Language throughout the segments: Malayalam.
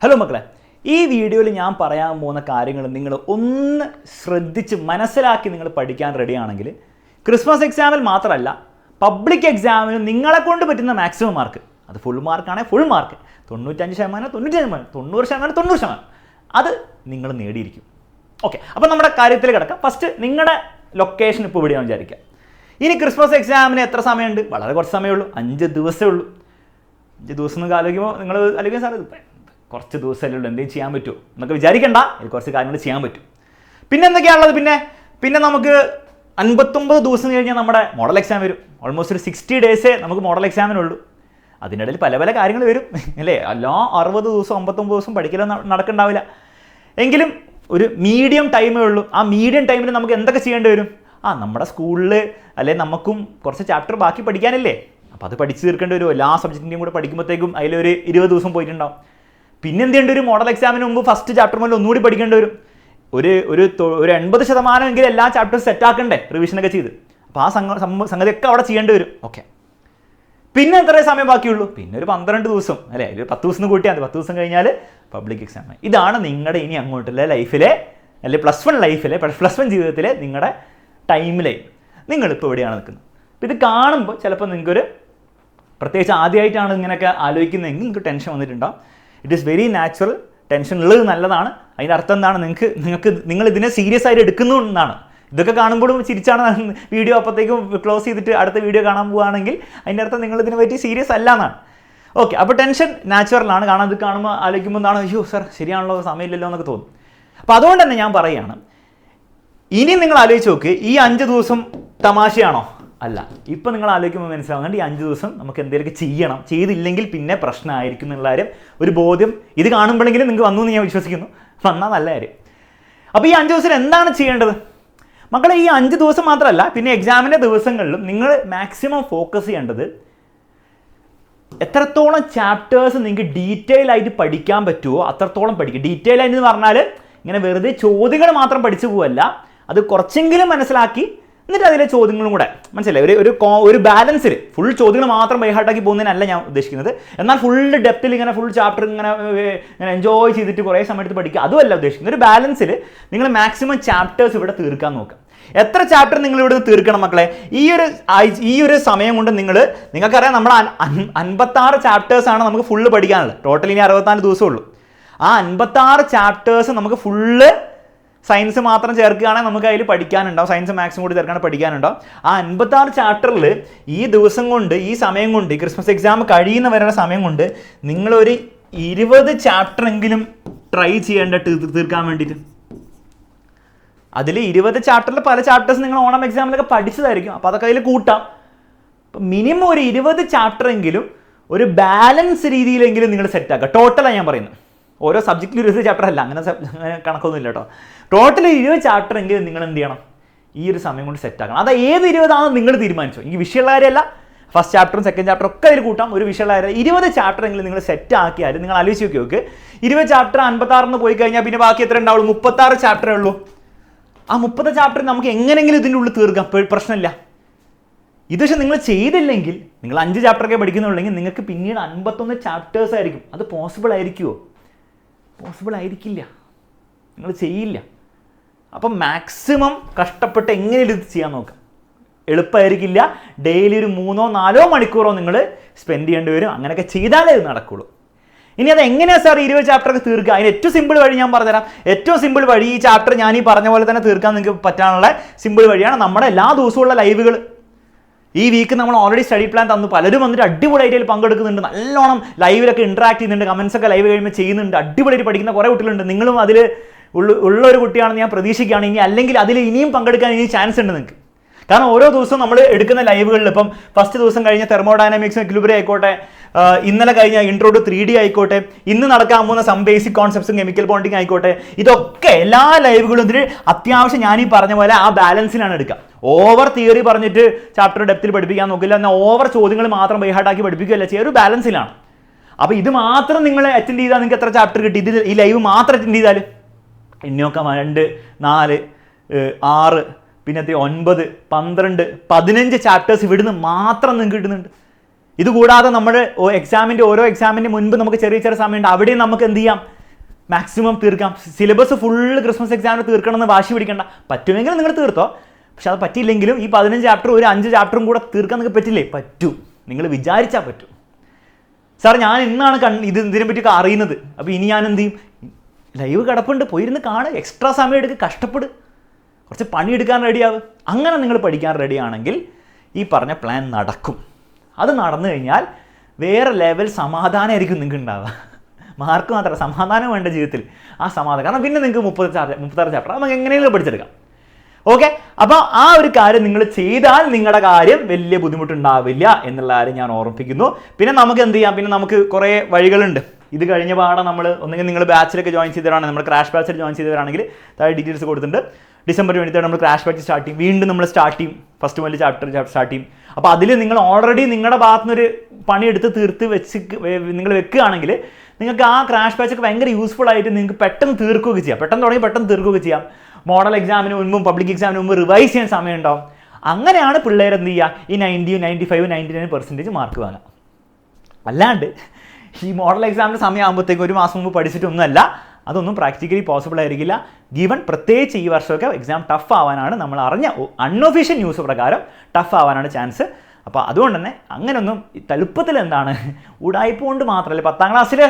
ഹലോ മക്കളെ, ഈ വീഡിയോയിൽ ഞാൻ പറയാൻ പോകുന്ന കാര്യങ്ങൾ നിങ്ങൾ ഒന്ന് ശ്രദ്ധിച്ച് മനസ്സിലാക്കി നിങ്ങൾ പഠിക്കാൻ റെഡിയാണെങ്കിൽ ക്രിസ്മസ് എക്സാമിൽ മാത്രമല്ല പബ്ലിക് എക്സാമിന് നിങ്ങളെ കൊണ്ട് പറ്റുന്ന മാക്സിമം മാർക്ക്, അത് ഫുൾ മാർക്കാണെങ്കിൽ ഫുൾ മാർക്ക്, 95%, 95%, 90%, 90% അത് നിങ്ങൾ നേടിയിരിക്കും. ഓക്കെ, അപ്പോൾ നമ്മുടെ കാര്യത്തിൽ കിടക്കാം. ഫസ്റ്റ് നിങ്ങളുടെ ലൊക്കേഷൻ ഇപ്പോൾ ഇവിടെയാണെന്ന് വിചാരിക്കുക. ഇനി ക്രിസ്മസ് എക്സാമിന് എത്ര സമയമുണ്ട്? വളരെ കുറച്ച് സമയമേ ഉള്ളൂ, 5 ദിവസമേ ഉള്ളൂ. 5 ദിവസം എന്ന് ആലോചിക്കുമ്പോൾ നിങ്ങൾ അല്ലെങ്കിൽ സാർ കുറച്ച് ദിവസമല്ലേ ഉള്ളൂ, എന്തെങ്കിലും ചെയ്യാൻ പറ്റുമോ എന്നൊക്കെ വിചാരിക്കേണ്ട. ഇതിൽ കുറച്ച് കാര്യങ്ങൾ ചെയ്യാൻ പറ്റും. പിന്നെ എന്തൊക്കെയാണുള്ളത്? പിന്നെ നമുക്ക് 59 ദിവസം കഴിഞ്ഞാൽ നമ്മുടെ മോഡൽ എക്സാം വരും. ഓൾമോസ്റ്റ് ഒരു 60 ഡേയ്സേ നമുക്ക് മോഡൽ എക്സാമിനുള്ളൂ. അതിനിടയിൽ പല പല കാര്യങ്ങൾ വരും അല്ലേ. എല്ലാ 60 ദിവസം 59 ദിവസം പഠിക്കലൊന്നും നടക്കണ്ടാവില്ല. എങ്കിലും ഒരു മീഡിയം ടൈമേ ഉള്ളൂ. ആ മീഡിയം ടൈമിൽ നമുക്ക് എന്തൊക്കെ ചെയ്യേണ്ടി വരും? നമ്മുടെ സ്കൂളിൽ അല്ലെ നമുക്കും കുറച്ച് ചാപ്റ്റർ ബാക്കി പഠിക്കാനില്ലേ, അപ്പോൾ അത് പഠിച്ച് തീർക്കേണ്ടി വരും. എല്ലാ സബ്ജക്റ്റിൻ്റെയും കൂടെ പഠിക്കുമ്പോഴത്തേക്കും അതിലൊരു 20 ദിവസം പോയിട്ടുണ്ടാവും. പിന്നെ എന്ത് ചെയ്യേണ്ടി വരും? മോഡൽ എക്സാമിന് മുമ്പ് ഫസ്റ്റ് ചാപ്റ്റർ മുതൽ ഒന്നുകൂടി പഠിക്കേണ്ടി വരും. ഒരു 80% എങ്കിലും എല്ലാ ചാപ്റ്റേഴ്സ് സെറ്റാക്കണ്ടേ റിവിഷനൊക്കെ ചെയ്ത്. അപ്പോൾ ആ സംഗതിയൊക്കെ അവിടെ ചെയ്യേണ്ടി വരും. ഓക്കെ, പിന്നെ എത്ര സമയം ബാക്കിയുള്ളൂ? പിന്നെ ഒരു 12 ദിവസം അല്ലേ, ഒരു 10 ദിവസം കൂട്ടിയാൽ മതി. 10 ദിവസം കഴിഞ്ഞാൽ പബ്ലിക് എക്സാം. ഇതാണ് നിങ്ങളുടെ ഇനി അങ്ങോട്ടുള്ള ലൈഫിലെ അല്ലെ +1 ജീവിതത്തിലെ നിങ്ങളുടെ ടൈം ലൈൻ. നിങ്ങളിപ്പോൾ എവിടെയാണ് നിൽക്കുന്നത്? അപ്പോൾ ഇത് കാണുമ്പോൾ ചിലപ്പോൾ നിങ്ങൾക്കൊരു പ്രത്യേകിച്ച് ആദ്യമായിട്ടാണ് ഇങ്ങനെയൊക്കെ ആലോചിക്കുന്നതെങ്കിൽ നിങ്ങൾക്ക് ടെൻഷൻ വന്നിട്ടുണ്ടാവും. It is very natural. Tension ഉള്ളത് നല്ലതാണ്. അതിൻ്റെ അർത്ഥം എന്താണ്? നിങ്ങൾ ഇതിനെ സീരിയസ് ആയിട്ട് എടുക്കുന്നു എന്നാണ്. ഇതൊക്കെ കാണുമ്പോഴും ചിരിച്ചാണ് വീഡിയോ അപ്പോഴത്തേക്കും ക്ലോസ് ചെയ്തിട്ട് അടുത്ത വീഡിയോ കാണാൻ പോവുകയാണെങ്കിൽ അതിൻ്റെ അർത്ഥം നിങ്ങൾ ഇതിനെ പറ്റി സീരിയസ് അല്ല എന്നാണ്. ഓക്കെ, അപ്പോൾ ടെൻഷൻ നാച്ചുറലാണ്. കാരണം ഇത് കാണുമ്പോൾ ആലോചിക്കുമ്പോൾ എന്താണ്, അയ്യോ സാർ ശരിയാണല്ലോ, സമയമില്ലല്ലോ എന്നൊക്കെ തോന്നും. അപ്പോൾ അതുകൊണ്ട് തന്നെ ഞാൻ പറയുകയാണ്, ഇനി നിങ്ങൾ ആലോചിച്ച് നോക്ക്, ഈ 5 ദിവസം തമാശയാണോ? അല്ല. ഇപ്പം നിങ്ങൾ ആലോചിക്കുമ്പോൾ മനസ്സിലാവുന്നുണ്ട് ഈ 5 ദിവസം നമുക്ക് എന്തെങ്കിലുമൊക്കെ ചെയ്യണം. ചെയ്തില്ലെങ്കിൽ പിന്നെ പ്രശ്നമായിരിക്കും എന്നുള്ള കാര്യം ഒരു ബോധ്യം ഇത് കാണുമ്പോഴെങ്കിലും നിങ്ങൾക്ക് വന്നു എന്ന് ഞാൻ വിശ്വസിക്കുന്നു. വന്നാൽ നല്ല കാര്യം. അപ്പോൾ ഈ 5 ദിവസം എന്താണ് ചെയ്യേണ്ടത്? മക്കളെ, ഈ 5 ദിവസം മാത്രമല്ല, പിന്നെ എക്സാമിൻ്റെ ദിവസങ്ങളിലും നിങ്ങൾ മാക്സിമം ഫോക്കസ് ചെയ്യേണ്ടത് എത്രത്തോളം ചാപ്റ്റേഴ്സ് നിങ്ങൾക്ക് ഡീറ്റെയിൽ ആയിട്ട് പഠിക്കാൻ പറ്റുമോ അത്രത്തോളം പഠിക്കുക. ഡീറ്റെയിൽ ആയിട്ട് എന്ന് പറഞ്ഞാൽ ഇങ്ങനെ വെറുതെ ചോദ്യങ്ങൾ മാത്രം പഠിച്ചു പോവല്ല, അത് കുറച്ചെങ്കിലും മനസ്സിലാക്കി എന്നിട്ട് അതിലെ ചോദ്യങ്ങളും കൂടെ മനസ്സിലായി ഒരു ബാലൻസിൽ ഫുൾ ചോദ്യങ്ങൾ മാത്രം ബൈഹാർട്ടാക്കി പോകുന്നതിനല്ല ഞാൻ ഉദ്ദേശിക്കുന്നത്. എന്നാൽ ഫുൾ ഡെപ്തിൽ ഇങ്ങനെ ഫുൾ ചാപ്റ്റർ ഇങ്ങനെ എൻജോയ് ചെയ്തിട്ട് കുറേ സമയത്ത് പഠിക്കുക, അതുമല്ല ഉദ്ദേശിക്കുന്നത്. ഒരു ബാലൻസിൽ നിങ്ങൾ മാക്സിമം ചാപ്റ്റേഴ്സ് ഇവിടെ തീർക്കാൻ നോക്കുക. എത്ര ചാപ്റ്റർ നിങ്ങൾ ഇവിടെ തീർക്കണം മക്കളെ? ഈ ഒരു സമയം കൊണ്ട് നിങ്ങൾക്കറിയാം, നമ്മൾ 56 ചാപ്റ്റേഴ്സാണ് നമുക്ക് ഫുള്ള് പഠിക്കാനുള്ളത്. ടോട്ടൽ ഇനി 64 ദിവസമുള്ളൂ. ആ 56 ചാപ്റ്റേഴ്സ് നമുക്ക് ഫുള്ള് സയൻസ് മാത്രം ചേർക്കുകയാണെങ്കിൽ നമുക്ക് അതിൽ പഠിക്കാനുണ്ടാവും. സയൻസ് മാത്സും കൂടി ചേർക്കുകയാണെങ്കിൽ പഠിക്കാനുണ്ടാവും. ആ 56 ചാപ്റ്ററിൽ ഈ ദിവസം കൊണ്ട്, ഈ സമയം കൊണ്ട്, ഈ ക്രിസ്മസ് എക്സാം കഴിയുന്ന വരെയുള്ള സമയം കൊണ്ട് നിങ്ങളൊരു 20 ചാപ്റ്റർ എങ്കിലും ട്രൈ ചെയ്യേണ്ട തീർക്കാൻ വേണ്ടിയിട്ട്. അതിൽ 20 ചാപ്റ്ററിൽ പല ചാപ്റ്റേഴ്സ് നിങ്ങൾ ഓണം എക്സാമിലൊക്കെ പഠിച്ചതായിരിക്കും. അപ്പോൾ അതൊക്കെ അതിൽ കൂട്ടാം. അപ്പം മിനിമം ഒരു 20 ചാപ്റ്റർ എങ്കിലും ഒരു ബാലൻസ് രീതിയിലെങ്കിലും നിങ്ങൾ സെറ്റാക്കുക. ടോട്ടലാണ് ഞാൻ പറയുന്നത്, ഓരോ സബ്ജക്റ്റിലും 20 ചാപ്റ്റർ അല്ല, അങ്ങനെ കണക്കൊന്നും ഇല്ല കേട്ടോ. ടോട്ടൽ 20 ചാപ്റ്റർ എങ്കിലും നിങ്ങൾ എന്ത് ചെയ്യണം? ഈ ഒരു സമയം കൊണ്ട് സെറ്റാക്കണം. അത് ഏത് 20 ആണെന്ന് നിങ്ങൾ തീരുമാനിച്ചു. ഈ വിഷയമുള്ള കാര്യമല്ല, ഫസ്റ്റ് ചാപ്റ്ററും സെക്കൻഡ് ചാപ്റ്ററും ഒക്കെ അതിൽ കൂട്ടാം. ഒരു വിഷയമുള്ള കാര്യം 20 ചാപ്റ്റർ എങ്കിലും നിങ്ങൾ സെറ്റ് ആക്കിയാൽ നിങ്ങൾ ആലോചിച്ച് നോക്കി. 20 ചാപ്റ്റർ 56 പോയി കഴിഞ്ഞാൽ പിന്നെ ബാക്കി എത്ര ഉണ്ടാവുള്ളൂ? 36 ചാപ്റ്ററേ ഉള്ളൂ. ആ 30 ചാപ്റ്റർ നമുക്ക് എങ്ങനെയെങ്കിലും ഇതിൻ്റെ ഉള്ളിൽ തീർക്കാം, പ്രശ്നമില്ല. ഇത് പക്ഷേ നിങ്ങൾ ചെയ്തില്ലെങ്കിൽ, നിങ്ങൾ 5 ചാപ്റ്ററൊക്കെ പഠിക്കുന്നുണ്ടെങ്കിൽ നിങ്ങൾക്ക് പിന്നീട് 51 ചാപ്റ്റേഴ്സ് ആയിരിക്കും. അത് പോസിബിൾ ആയിരിക്കുമോ? പോസിബിൾ ആയിരിക്കില്ല, നിങ്ങൾ ചെയ്യില്ല. അപ്പം മാക്സിമം കഷ്ടപ്പെട്ട് എങ്ങനെയും ഇത് ചെയ്യാൻ നോക്കാം. എളുപ്പമായിരിക്കില്ല. ഡെയിലി ഒരു 3-4 മണിക്കൂറോ നിങ്ങൾ സ്പെൻഡ് ചെയ്യേണ്ടി വരും. അങ്ങനെയൊക്കെ ചെയ്താലേ ഇത് നടക്കുള്ളൂ. ഇനി അത് എങ്ങനെയാണ് സാർ 20 ചാപ്റ്ററൊക്കെ തീർക്കുക? അതിന് ഏറ്റവും സിമ്പിൾ വഴി ഞാൻ പറഞ്ഞുതരാം. ഏറ്റവും സിമ്പിൾ വഴി, ഈ ചാപ്റ്റർ ഞാൻ ഈ പറഞ്ഞ പോലെ തന്നെ തീർക്കാൻ നിങ്ങൾക്ക് പറ്റാനുള്ള സിമ്പിൾ വഴിയാണ് നമ്മുടെ എല്ലാ ദിവസമുള്ള ലൈവുകൾ. ഈ വീക്ക് നമ്മൾ ഓൾറെഡി സ്റ്റഡി പ്ലാൻ തന്നു. പലരും വന്നിട്ട് അടിപൊളിയായിട്ട് അതിൽ പങ്കെടുക്കുന്നുണ്ട്. നല്ലോണം ലൈവിലൊക്കെ ഇൻട്രാക്ട് ചെയ്യുന്നുണ്ട്. കമൻസ് ഒക്കെ ലൈവ് കഴിയുമ്പോൾ ചെയ്യുന്നുണ്ട്. അടിപൊളിയായിട്ട് പഠിക്കുന്ന കുറേ കുട്ടികളുണ്ട്. നിങ്ങളും അതിൽ ഉള്ളൊരു കുട്ടിയാണെന്ന് ഞാൻ പ്രതീക്ഷിക്കുകയാണ്. ഇനി അല്ലെങ്കിൽ അതിൽ ഇനിയും പങ്കെടുക്കാൻ ഇനി ചാൻസ് ഉണ്ട് നിങ്ങൾക്ക്. കാരണം ഓരോ ദിവസവും നമ്മൾ എടുക്കുന്ന ലൈവുകളിൽ ഇപ്പം ഫസ്റ്റ് ദിവസം കഴിഞ്ഞ തെർമോഡൈനാമിക്സും എക്വിലിബ്രിയം ആയിക്കോട്ടെ, ഇന്നലെ കഴിഞ്ഞ ഇൻട്രോ ടു 3D ആയിക്കോട്ടെ, ഇന്ന് നടക്കാൻ പോകുന്ന സം ബേസിക് കോൺസെപ്റ്റ്സും കെമിക്കൽ ബോണ്ടിങ് ആയിക്കോട്ടെ, ഇതൊക്കെ എല്ലാ ലൈവുകളും ഇതിൽ അത്യാവശ്യം ഞാൻ ഈ പറഞ്ഞ പോലെ ആ ബാലൻസിലാണ് എടുക്കുക. ഓവർ തിയറി പറഞ്ഞിട്ട് ചാപ്റ്റർ ഡെപ്തിൽ പഠിപ്പിക്കാൻ നോക്കില്ല, എന്നാൽ ഓവർ ചോദ്യങ്ങൾ മാത്രം ബൈഹാർട്ടാക്കി പഠിപ്പിക്കുകയല്ല ചെയ്യുക. ഒരു ബാലൻസിലാണ്. അപ്പോൾ ഇത് മാത്രം നിങ്ങൾ അറ്റൻഡ് ചെയ്താൽ നിങ്ങൾക്ക് എത്ര ചാപ്റ്റർ കിട്ടി? ഇത് ഈ ലൈവ് മാത്രം അറ്റൻഡ് ചെയ്താൽ എണ്ണിയൊക്കെ 2, 4, 6, പിന്നെ 9, 12, 15 ചാപ്റ്റേഴ്സ് ഇവിടുന്ന് മാത്രം നിങ്ങൾക്ക് കിട്ടുന്നുണ്ട്. ഇതുകൂടാതെ നമ്മൾ ഓരോ എക്സാമിൻ്റെ മുൻപ് നമുക്ക് ചെറിയ ചെറിയ സമയമുണ്ട്, അവിടെയും നമുക്ക് എന്ത് ചെയ്യാം, മാക്സിമം തീർക്കാം. സിലബസ് ഫുള്ള് ക്രിസ്മസ് എക്സാമിന് തീർക്കണമെന്ന് വാശി പിടിക്കേണ്ട, പറ്റുമെങ്കിൽ നിങ്ങൾ തീർത്തോ. പക്ഷെ അത് പറ്റിയില്ലെങ്കിലും ഈ 15 ചാപ്റ്റർ ഒരു 5 ചാപ്റ്ററും കൂടെ തീർക്കാൻ നിങ്ങൾക്ക് പറ്റില്ലേ? പറ്റും, നിങ്ങൾ വിചാരിച്ചാൽ പറ്റും. സാർ ഞാൻ ഇന്നാണ് ഇതിനെ പറ്റിയൊക്കെ അറിയുന്നത്, അപ്പോൾ ഇനി ഞാൻ എന്ത് ചെയ്യും? ലൈവ് കിടപ്പുണ്ട്, പോയിരുന്ന് കാണുക, എക്സ്ട്രാ സമയം എടുക്കുക, കഷ്ടപ്പെടുക, കുറച്ച് പണിയെടുക്കാൻ റെഡിയാവുക. അങ്ങനെ നിങ്ങൾ പഠിക്കാൻ റെഡിയാണെങ്കിൽ ഈ പറഞ്ഞ പ്ലാൻ നടക്കും. അത് നടന്നു കഴിഞ്ഞാൽ വേറെ ലെവൽ സമാധാനമായിരിക്കും നിങ്ങൾക്ക് ഉണ്ടാവുക. മാർക്ക് മാത്രമല്ല, സമാധാനം വേണ്ട ജീവിതത്തിൽ. ആ സമാധാനം, കാരണം പിന്നെ നിങ്ങൾക്ക് 36 ചാപ്റ്റർ നമുക്ക് എങ്ങനെയെങ്കിലും പഠിച്ചെടുക്കാം. ഓക്കെ, അപ്പോൾ ആ ഒരു കാര്യം നിങ്ങൾ ചെയ്താൽ നിങ്ങളുടെ കാര്യം വലിയ ബുദ്ധിമുട്ടുണ്ടാവില്ല എന്നുള്ള കാര്യം ഞാൻ ഓർമ്മിപ്പിക്കുന്നു. പിന്നെ നമുക്ക് എന്ത് ചെയ്യാം, പിന്നെ നമുക്ക് കുറേ വഴികളുണ്ട്. ഇത് കഴിഞ്ഞ പാടെ നമ്മൾ ഒന്നെങ്കിൽ നിങ്ങൾ ബാച്ചിലൊക്കെ ജോയിൻ ചെയ്തവരാണെങ്കിൽ, നമ്മൾ ക്രാഷ് ബാച്ചിൽ ജോയിൻ ചെയ്തവരാണെങ്കിൽ താഴെ ഡീറ്റെയിൽസ് കൊടുത്തിട്ടുണ്ട്. December 23 നമ്മൾ ക്രാഷ് ബാച്ച് സ്റ്റാർട്ട് ചെയ്യും, വീണ്ടും നമ്മൾ സ്റ്റാർട്ട് ചെയ്യും, ഫസ്റ്റ് വലിയ ചാപ്റ്റർ സ്റ്റാർട്ട് ചെയ്യും. അപ്പോൾ അതിൽ നിങ്ങൾ ഓൾറെഡി നിങ്ങളുടെ ഭാഗത്തുനിന്നൊരു പണിയെടുത്ത് നിങ്ങൾ വെക്കുകയാണെങ്കിൽ നിങ്ങൾക്ക് ആ ക്രാഷ് ബാച്ചൊക്കെ ഭയങ്കര യൂസ്ഫുൾ ആയിട്ട് നിങ്ങൾക്ക് പെട്ടെന്ന് തീർക്കുകയൊക്കെ ചെയ്യാം. പെട്ടെന്ന് തീർക്കുകയൊക്കെ ചെയ്യാം. മോഡൽ എക്സാമിന് മുൻപും പബ്ലിക് എക്സാമിന് മുമ്പ് റിവൈസ് ചെയ്യാൻ സമയം ഉണ്ടാവും. അങ്ങനെയാണ് പിള്ളേർ എന്ത് ചെയ്യുക, ഈ 90, 95, 99% മാർക്ക് വാങ്ങുക. അല്ലാണ്ട് ഈ മോഡൽ എക്സാമിൻ്റെ സമയമാകുമ്പോഴത്തേക്കും ഒരു മാസം മുമ്പ് പഠിച്ചിട്ടൊന്നുമല്ല, അതൊന്നും പ്രാക്ടിക്കലി പോസിബിൾ ആയിരിക്കില്ല. ഗിവൺ പ്രത്യേകിച്ച് ഈ വർഷമൊക്കെ എക്സാം ടഫ് ആവാനാണ്, നമ്മൾ അറിഞ്ഞ അൺഒഫീഷ്യൽ ന്യൂസ് പ്രകാരം ടഫ് ആവാനാണ് ചാൻസ്. അപ്പോൾ അതുകൊണ്ട് തന്നെ അങ്ങനെയൊന്നും എളുപ്പത്തിൽ എന്താണ് ഉടായ്പ കൊണ്ട് മാത്രമല്ല, 10ാം ക്ലാസ്സിലെ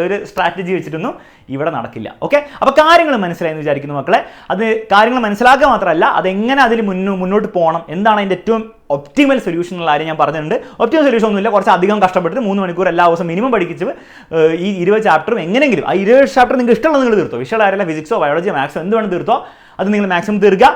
ഒരു സ്ട്രാറ്റജി വെച്ചിട്ടൊന്നും ഇവിടെ നടക്കില്ല. ഓക്കെ, അപ്പോൾ കാര്യങ്ങൾ മനസ്സിലായെന്ന് വിചാരിക്കുന്നു മക്കളെ. അത് കാര്യങ്ങൾ മനസ്സിലാക്കുക മാത്രമല്ല, അതെങ്ങനെ അതിൽ മുന്നോട്ട് പോകണം, എന്താണ് അതിൻ്റെ ഏറ്റവും ഒപ്റ്റിമൽ സൊല്യൂഷൻ എന്നുള്ള കാര്യം ഞാൻ പറഞ്ഞിട്ടുണ്ട്. ഒപ്റ്റിമൽ സൊല്യൂഷൻ ഒന്നുമില്ല, കുറച്ച് അധികം കഷ്ടപ്പെട്ടിട്ട് 3 മണിക്കൂർ എല്ലാ ദിവസവും മിനിമം പഠിപ്പിച്ച് ഈ 20 ചാപ്റ്ററും എങ്ങനെയെങ്കിലും ആ 20 ചാപ്റ്റർ നിങ്ങൾക്ക് ഇഷ്ടമുള്ളത് നിങ്ങൾ തീർത്തോ. വിഷയമായാലും ഫിസിക്സോ ബയോളജിയോ മാത്സോ എന്ത് വേണം തീർത്തോ, അത് നിങ്ങൾ മാക്സിമം തീർക്കുക.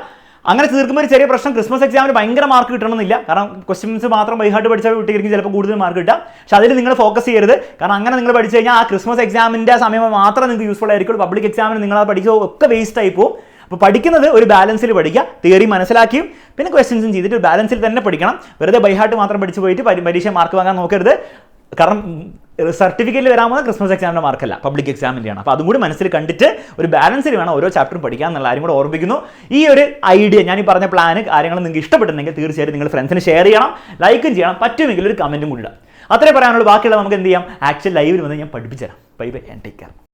അങ്ങനെ തീർക്കുമ്പോൾ ഒരു ചെറിയ പ്രശ്നം, ക്രിസ്മസ് എക്സാമിന് ഭയങ്കര മാർക്ക് കിട്ടണമെന്നില്ല. കാരണം ക്വസ്റ്റ്യൻസ് മാത്രം ബൈഹാർട്ട് പഠിച്ചാൽ കുട്ടികൾക്ക് ചിലപ്പോൾ കൂടുതൽ മാർക്ക് കിട്ടാം. പക്ഷേ അതിൽ നിങ്ങൾ ഫോക്കസ് ചെയ്യരുത്. കാരണം അങ്ങനെ നിങ്ങൾ പഠിച്ചു കഴിഞ്ഞാൽ ആ ക്രിസ്മസ് എക്സാമിൻ്റെ സമയം മാത്രം നിങ്ങൾക്ക് യൂസ്ഫുൾ ആയിരിക്കും. പബ്ലിക് എക്സാമിന് നിങ്ങൾ അത് പഠിക്കുക ഒക്കെ വേസ്റ്റ് ആയി പോകും. അപ്പോൾ പഠിക്കുന്നത് ഒരു ബാലൻസിൽ പഠിക്കുക, തിയറി മനസ്സിലാക്കിയും പിന്നെ ക്വസ്റ്റ്യൻസും ചെയ്തിട്ട് ഒരു ബാലൻസിൽ തന്നെ പഠിക്കണം. വെറുതെ ബൈഹാർട്ട് മാത്രം പഠിച്ചു പോയിട്ട് പരീക്ഷ മാർക്ക് വാങ്ങാൻ നോക്കരുത്. കാരണം സർട്ടിഫിക്കറ്റിൽ വരാൻ പോകുന്ന ക്രിസ്മസ് എക്സാമിൻ്റെ മാർക്കല്ല, പബ്ലിക് എക്സാമിൻ്റെയാണ്. അപ്പോൾ അതും കൂടി മനസ്സിൽ കണ്ടിട്ട് ഒരു ബാലൻസിൽ വേണം ഓരോ ചാപ്റ്ററും പഠിക്കാൻ എന്നുള്ള കാര്യം കൂടെ ഓർമ്മിക്കുന്നു. ഈ ഒരു ഐഡിയ, ഞാൻ ഈ പറഞ്ഞ പ്ലാന് കാര്യങ്ങൾ നിങ്ങൾക്ക് ഇഷ്ടപ്പെട്ടിട്ടുണ്ടെങ്കിൽ തീർച്ചയായിട്ടും നിങ്ങൾ ഫ്രണ്ട്സിന് ഷെയർ ചെയ്യണം, ലൈക്കും ചെയ്യണം, പറ്റുമെങ്കിൽ ഒരു കമൻറ്റും കൂടി ഇടാം. അത്രേ പറയാനുള്ളൂ. ബാക്കിയുള്ള നമുക്ക് എന്ത് ചെയ്യാം, ആക്ച്വൽ ലൈവിൽ വന്ന് ഞാൻ പഠിപ്പിച്ചു തരാം. Bye bye and take care.